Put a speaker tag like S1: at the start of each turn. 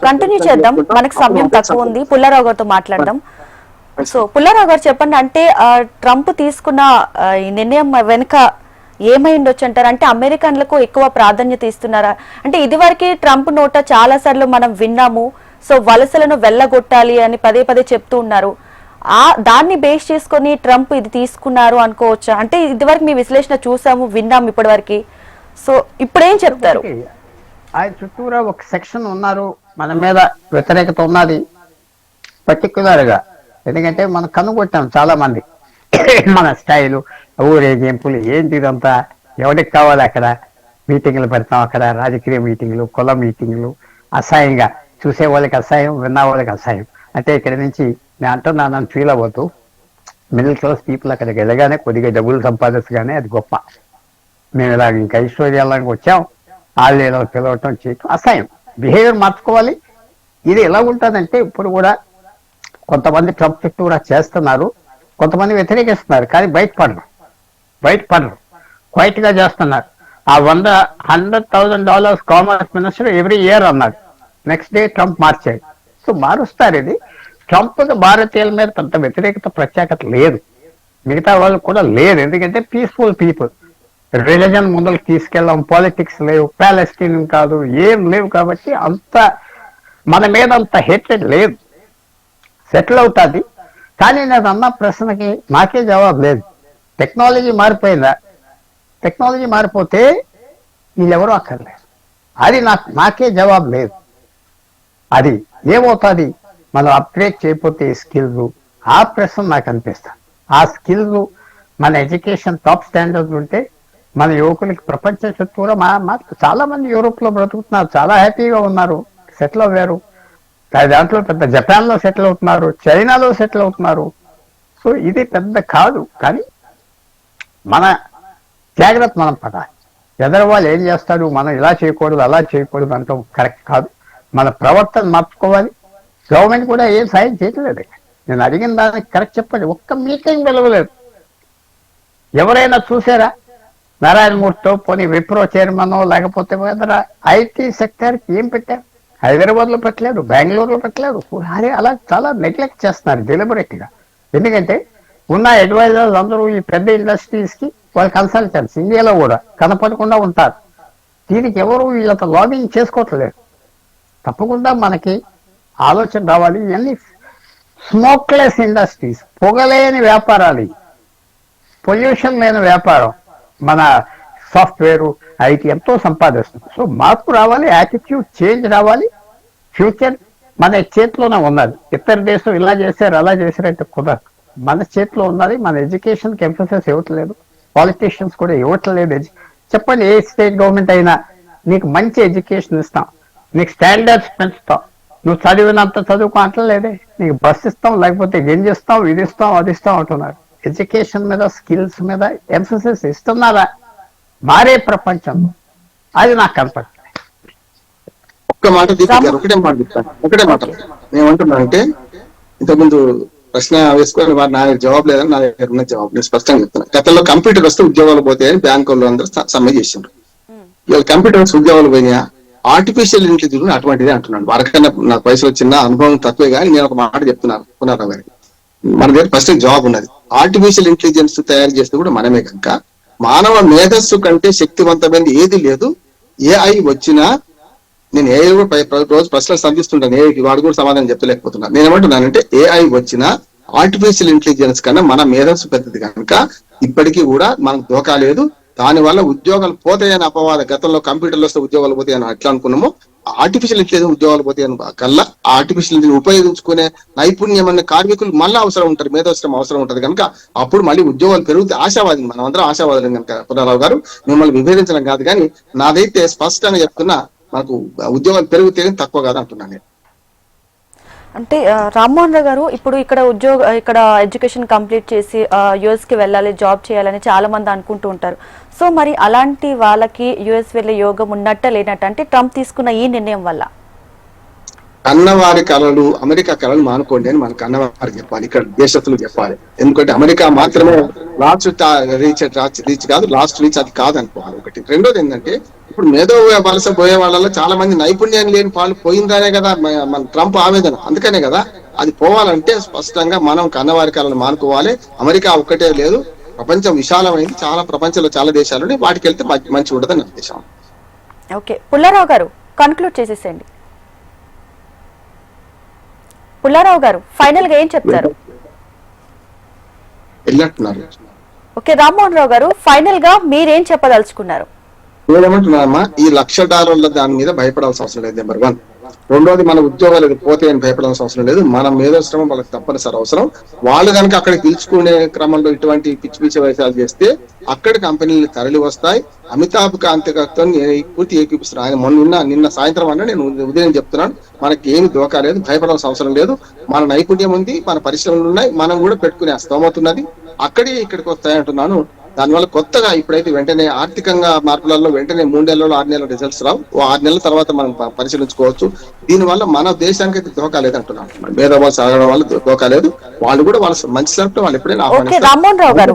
S1: Continue చేద్దాం, మనకు సమయం తక్కువ ఉంది. పుల్లారావు గారితో మాట్లాడదాం. సో పుల్లారావు గారు చెప్పండి, అంటే ట్రంప్ తీసుకున్న ఈ నిర్ణయం వెనుక ఏమై ఉండొచ్చు అంటారు? అంటే అమెరికన్లకు ఎక్కువ ప్రాధాన్యత ఇస్తున్నారా? అంటే ఇదివరకు ట్రంప్ నోట చాలా సార్లు మనం విన్నాము, సో వలసలను వెళ్ళగొట్టాలి అని పదే పదే చెప్తూ ఉన్నారు. దాన్ని బేస్ చేసుకొని ట్రంప్ ఇది తీసుకున్నారు అనుకోవచ్చా? అంటే ఇదివరకు మీ విశ్లేషణ చూసాము, విన్నాము ఇప్పటి వరకు. సో ఇప్పుడేం చెప్తారు?
S2: ఆయన చుట్టూరా ఒక సెక్షన్ ఉన్నారు, మన మీద వ్యతిరేకత ఉన్నది పర్టికులర్ గా. ఎందుకంటే మనం కనుగొట్టాం చాలా మంది మన స్టైలు, ఊరేగింపులు, ఏంటి ఇదంతా, ఎవరికి కావాలి అక్కడ మీటింగ్లు పెడతాం, అక్కడ రాజకీయ మీటింగ్లు, కుల మీటింగ్లు, అసహ్యంగా చూసే వాళ్ళకి అసహ్యం, విన్న వాళ్ళకి అసహ్యం. అంటే ఇక్కడ నుంచి నేను అంటున్నాను, నన్ను ఫీల్ అవ్వద్దు, మిడిల్ క్లాస్ పీపుల్ అక్కడికి వెళ్ళగానే కొద్దిగా డబ్బులు సంపాదించగానే అది గొప్ప. మేము ఇలా ఇంకా ఐశ్వర్యాలకు వచ్చాం, వాళ్ళు ఇలా పిలవటం చేయటం అసహ్యం. బిహేవియర్ మార్చుకోవాలి. ఇది ఎలా ఉంటుందంటే ఇప్పుడు కూడా కొంతమంది ట్రంప్ చుట్టూ కూడా చేస్తున్నారు, కొంతమంది వ్యతిరేకిస్తున్నారు, కానీ బయటపడరు క్వైట్ గా చేస్తున్నారు. ఆ $100,000 కామర్స్ మినిస్టర్ ఎవ్రీ ఇయర్ అన్నాడు, నెక్స్ట్ డే ట్రంప్ మార్చాడు. సో మారుస్తారు. ఇది ట్రంప్ భారతీయుల మీద పెద్ద వ్యతిరేకత ప్రత్యేకత లేదు, మిగతా వాళ్ళు కూడా లేదు. ఎందుకంటే పీస్ఫుల్ పీపుల్, రిలీజన్ ముందరికి తీసుకెళ్ళాం, పాలిటిక్స్ లేవు, ప్యాలెస్టీన్ కాదు, ఏం లేవు. కాబట్టి అంత మన మీద అంత హేట్రెడ్ లేదు, సెటిల్ అవుతుంది. కానీ నేను అన్న ప్రశ్నకి నాకే జవాబు లేదు. టెక్నాలజీ మారిపోయిందా? టెక్నాలజీ మారిపోతే వీళ్ళెవరూ అక్కర్లేదు, అది నాకే జవాబు లేదు. అది ఏమవుతుంది మనం అప్గ్రేడ్ చేయకపోతే స్కిల్స్, ఆ ప్రశ్న నాకు అనిపిస్తుంది. ఆ స్కిల్స్ మన ఎడ్యుకేషన్ టాప్ స్టాండర్డ్ ఉంటే మన యువకులకి ప్రపంచం చుట్టూరా చాలా మంది యూరోప్ లో బ్రతుకుతున్నారు, చాలా హ్యాపీగా ఉన్నారు, సెటిల్ అవ్వారు. దాంట్లో పెద్ద జపాన్ లో సెటిల్ అవుతున్నారు, చైనాలో సెటిల్ అవుతున్నారు. సో ఇది పెద్ద కాదు, కానీ మన జాగ్రత్త మనం పడాలి. ఎదరు వాళ్ళు ఏం చేస్తారు, మనం ఇలా చేయకూడదు అలా చేయకూడదు అంటాం కరెక్ట్ కాదు. మన ప్రవర్తన మార్చుకోవాలి. గవర్నమెంట్ కూడా ఏం సాయం చేయట్లేదు. నేను అడిగిన దానికి కరెక్ట్ చెప్పండి, ఒక్క మీటింగ్ పిలవలేదు. ఎవరైనా చూసారా? నారాయణమూర్తితో పోనీ విప్రో చైర్మన్ లేకపోతే ఐటీ సెక్టర్కి ఏం పెట్టారు? హైదరాబాద్ లో పెట్టలేదు, బెంగళూరులో పెట్టలేదు. అరే అలా చాలా నెగ్లెక్ట్ చేస్తున్నారు డెలిబరేట్ గా. ఎందుకంటే ఉన్న అడ్వైజర్స్ అందరూ ఈ పెద్ద ఇండస్ట్రీస్ కి వాళ్ళ కన్సల్టెంట్స్ ఇండియాలో కూడా కనపడకుండా ఉంటారు. దీనికి ఎవరు వీళ్ళతో లాబింగ్ చేసుకోవట్లేదు. తప్పకుండా మనకి ఆలోచన రావాలి. ఇవన్నీ స్మోక్లెస్ ఇండస్ట్రీస్, పొగలేని వ్యాపారాలు, పొల్యూషన్ లేని వ్యాపారం. మన సాఫ్ట్వేర్, ఐటీ ఎంతో సంపాదిస్తుంది. సో మార్పు రావాలి, యాటిట్యూడ్ చేంజ్ రావాలి. ఫ్యూచర్ మన చేతిలోనే ఉన్నది. ఇతర దేశం ఇలా చేశారు అలా చేశారంటే కుదరదు. మన చేతిలో ఉన్నది. మన ఎడ్యుకేషన్కి ఎంఫోసిస్ ఇవ్వట్లేదు, పాలిటీషియన్స్ కూడా ఇవ్వట్లేదు. చెప్పండి, ఏ స్టేట్ గవర్నమెంట్ అయినా నీకు మంచి ఎడ్యుకేషన్ ఇస్తాం, నీకు స్టాండర్డ్స్ పెంచుతాం, నువ్వు చదివినంత చదువుకో అంటలేదే. నీకు బస్ ఇస్తాం, లేకపోతే గెంజిస్తాం, ఇది ఇస్తాం అది ఇస్తాం అంటున్నారు. ఎడ్యుకేషన్ మీద, స్కిల్స్ మీద ఎంఫోసిస్ ఇస్తున్నారా మారే ప్రపంచంలో? అది నాకు కనపడుతుంది.
S3: ఒక్క మాట ఒకటే మాట నేనేమంటున్నానంటే, ఇంతకుముందు ప్రశ్న వేసుకొని వారు నా దగ్గర జవాబు లేదని నా దగ్గర ఉన్న జవాబు నేను స్పష్టంగా చెప్తున్నాను. గతంలో కంప్యూటర్ వస్తే ఉద్యోగాలు పోతాయని బ్యాంకు వాళ్ళు అందరూ సమ్మె చేసిండ్రు. ఇవాళ కంప్యూటర్ వస్తే ఉద్యోగాలు పోయినాయా? ఆర్టిఫిషియల్ ఇంటెలిజెన్స్ అటువంటిదే అంటున్నాను. వారికన్నా నాకు వయసులో చిన్న అనుభవం తక్కువే, కానీ నేను ఒక మాట చెప్తున్నాను పునరావు గారికి. మన దగ్గర ఫస్ట్ జవాబు ఉన్నది. ఆర్టిఫిషియల్ ఇంటెలిజెన్స్ తయారు చేస్తే కూడా మనమే కనుక మానవ మేధస్సు కంటే శక్తివంతమైనది ఏది లేదు. ఏఐ వచ్చినా నేను ఏఐ కూడా రోజు ప్రశ్నలు సంధిస్తుంటాను, ఏఐకి వాడు కూడా సమాధానం చెప్పలేకపోతున్నాను. నేనేమంటున్నానంటే ఏఐ వచ్చినా ఆర్టిఫిషియల్ ఇంటెలిజెన్స్ కన్నా మన మేధస్సు పెద్దది కనుక ఇప్పటికీ కూడా మనకు దోకా లేదు. దాని వల్ల ఉద్యోగాలు పోతాయని అపవాద, గతంలో కంప్యూటర్లు వస్తే ఉద్యోగాలు పోతాయని ఎట్లా అనుకున్నామో ఆర్టిఫిషియల్ ఇంటెలిజెన్స్ ఉద్యోగాలు పోతాయని కల్లా ఆర్టిఫిషియల్ ఇంటెలిజెన్స్ ఉపయోగించుకునే నైపుణ్యం అనే కార్మికులు మళ్ళీ అవసరం ఉంటారు, మేధోశ్రమం అవసరం ఉంటుంది కనుక అప్పుడు మళ్ళీ ఉద్యోగాలు పెరుగుతాయి. ఆశావాది, మనం అందరం ఆశావాదులు కనుక. పునరావు గారు, మిమ్మల్ని విభేదించడం కాదు, కానీ నాదైతే స్పష్టంగా చెప్తున్నా, మనకు ఉద్యోగాలు పెరుగుతాయని తక్కువ కాదు అంటున్నాను నేను.
S1: అంటే రామ్మోహన్ రావు గారు, ఇప్పుడు ఇక్కడ ఎడ్యుకేషన్ కంప్లీట్ చేసి యుఎస్ కి వెళ్ళాలి, జాబ్ చేయాలని చాలా మంది అనుకుంటూ ఉంటారు. సో మరి అలాంటి వాళ్ళకి యుఎస్ వెళ్ళే యోగం ఉన్నట్ట లేనట్ట, అంటే ట్రంప్ తీసుకున్న ఈ నిర్ణయం వల్ల?
S3: కన్నవారి కళలు అమెరికా కళలు మానుకోండి అని మన కన్నవారికి చెప్పాలి, ఇక్కడ దేశస్తులు చెప్పాలి. ఎందుకంటే అమెరికా మాత్రమే లాస్ట్ రీచ్ కాదు, లాస్ట్ రీచ్ అది కాదు అనుకోవాలి. ఒకటి. రెండోది ఏంటంటే ఇప్పుడు మేధో వలస పోయే వాళ్ళలో చాలా మంది నైపుణ్యం లేని వాళ్ళు పోయిందనే కదా మన ట్రంప్ ఆవేదన. అందుకనే కదా అది పోవాలంటే స్పష్టంగా మనం కన్నవారి కళలు మానుకోవాలి. అమెరికా ఒక్కటే లేదు, ప్రపంచం విశాలమైంది, చాలా ప్రపంచంలో చాలా దేశాలు వాటికి వెళ్తే మంచి ఉండదని నా ఉద్దేశం.
S1: ఓకే, పుల్లారావు గారు కన్క్లూడ్ చేసేసేయండి. పుల్లారావు గారు ఫైనల్ గా ఏం చెప్తారు?
S3: వెళ్ళట్టున్నారు.
S1: ఓకే, రామ్మోహన్ రావు గారు ఫైనల్ గా మీరేం చెప్పదలుచుకున్నారు?
S3: నేనేమంటున్నామా, ఈ $1,00,000 దాని మీద భయపడాల్సిన అవసరం లేదు. నెంబర్ 1. రెండోది, మన ఉద్యోగాలు పోతే అని భయపడాల్సిన అవసరం లేదు. మనం మేధోశ్రమం వాళ్ళకి తప్పనిసరి అవసరం. వాళ్ళు కనుక అక్కడికి పిలుచుకునే క్రమంలో ఇటువంటి పిచ్చి వయసాలు చేస్తే అక్కడి కంపెనీలు తరలి వస్తాయి. అమితాబ్ కాంతితో పూర్తి ఏకీపిస్తున్నాను. ఆయన నిన్న సాయంత్రం అన్న నేను ఉదయం చెప్తున్నాను, మనకి ఏమి దోకా లేదు, భయపడాల్సిన అవసరం లేదు. మన నైపుణ్యం ఉంది, మన పరిశ్రమలు ఉన్నాయి, మనం కూడా పెట్టుకునే స్తోమతున్నది. ఇక్కడికి వస్తాయంటున్నాను. దానివల్ల కొత్తగా ఇప్పుడైతే వెంటనే ఆర్థికంగా మార్పులలో వెంటనే 3 నెలల్లో 6 నెలల రిజల్ట్స్ రావు. 6 నెలల తర్వాత మనం పరిశీలించుకోవచ్చు. దీనివల్ల మన దేశానికి అయితే దోకా లేదంటున్నాను. మేధావులు సాగడం వల్ల దోకా లేదు. వాళ్ళు కూడా వాళ్ళ మంచి సరుకు వాళ్ళు ఎప్పుడైనా
S1: రామ్మోహన్ రావు గారు